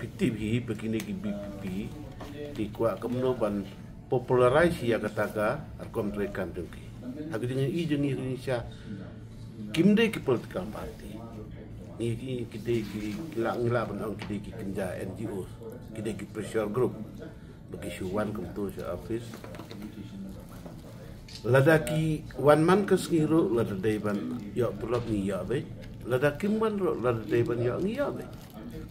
fiktif hi begini ki BPP di kuat kemno ban popularize ya kataga arkom trekan dengki hagi dengan i jeung Indonesia kimde ki political party ni kide ki ngla ban ong kide ki kenja NGO kide ki pressure group bagi syuwan kumtu sa office ladaki one man ke sengiro lada daiban ya pulak ni ya be ladaki man ro lada daiban ya ni ya be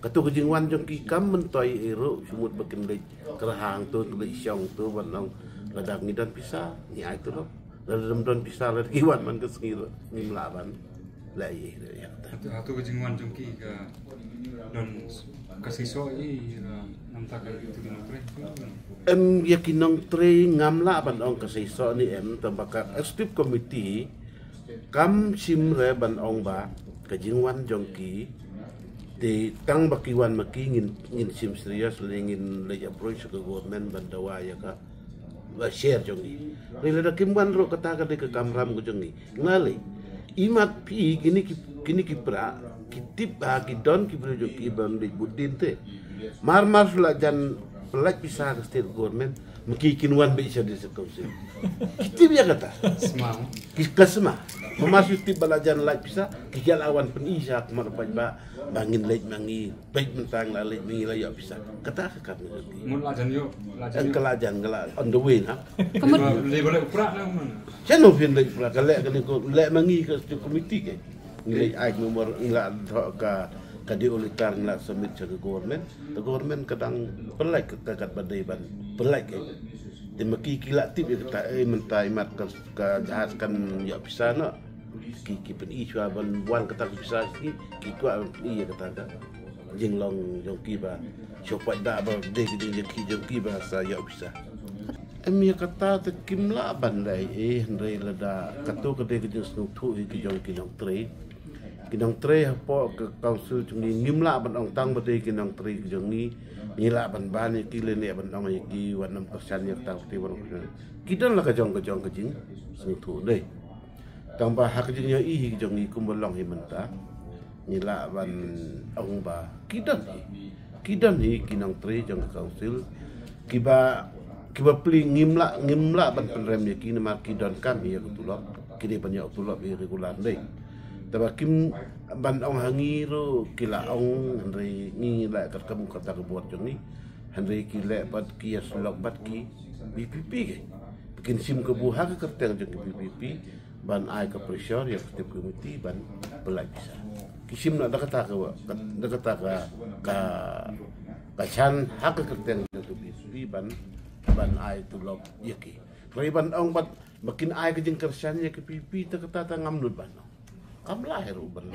katu kejing wan jong ki kam mentoi ero sumut bekin le kerahang tu le syong tu banong ladak ni dan pisah ni ai tu lo ladam don pisah lada ki wan man ke sengiro ni melaban la ye ya katu kejing wan jong ki ka don kasiso i namtakan itu kinong yakinong tre ngamla ban ong kasiso ni tambaka executive committee kam simre ban ong ba kajingwan jongki di tang bakiwan maki ngin sim serius lingin le approach ke government ban dawa ya ka ba share jongi rela kimwan ro kata ka de ke kamram ko jongi ngali imat pi kini ki pra kitip ba ki don ki bro ki ban di budin te mar la jan pelaj bisa ke state government maki kinwan be isa di sekausi kitip ya kata semang kisma memasuki tip balajan laj bisa kijal awan penisa kemar ba bangin laj mangi baik mentang la laj mangi la ya bisa kata kan mun lajan yo kelajan gela on the way ha le boleh uprak na mana chano pin laj pra kale ko le mangi ke komiti ke nilai ai nomor ila ka di ulitar ngla submit ke government the government kadang pelai kakat badai ban pelai ke di maki kila tip kita mentai mat ka jahatkan ya bisa na ki pen iswa ban wan kata bisa ki kwa iya kata jinglong jongki ba chopat da ba de ki jongki ba sa ya bisa ya kata te kimla ban lai ndai lada katu ke de jeng snu thu ki jongki nong tre kinong tre po ke council jungni ngimla ban ong tang bade kinong tre jungni nila ban ban ki le ne ban ong ki 1% ya tang ti 1% kidan la ka jong kejing sing thu dei tambah hak jing ya i jongi kumbolong hi menta nila ban ong ba kidan hi kinong tre jong council kiba pli ngimla ban penrem ya ki nama kidan kan ya kutulok kini banyak tulok regular dei tabakim ban ong hangi ro kila ong handre ni la kat kamu kata kebuat jong ni handre kila bat ki aslok bat ki BPP ke bikin sim kebu hak kerteng jong BPP ban ai ke pressure ya ketip komiti ban belai bisa kisim nak kata ka chan hak kerteng jong BPP ban ai tu lok yaki ban ong bat makin ai ke jeng kersan ya ke BPP ta kata ngam lut ban kam lahir uban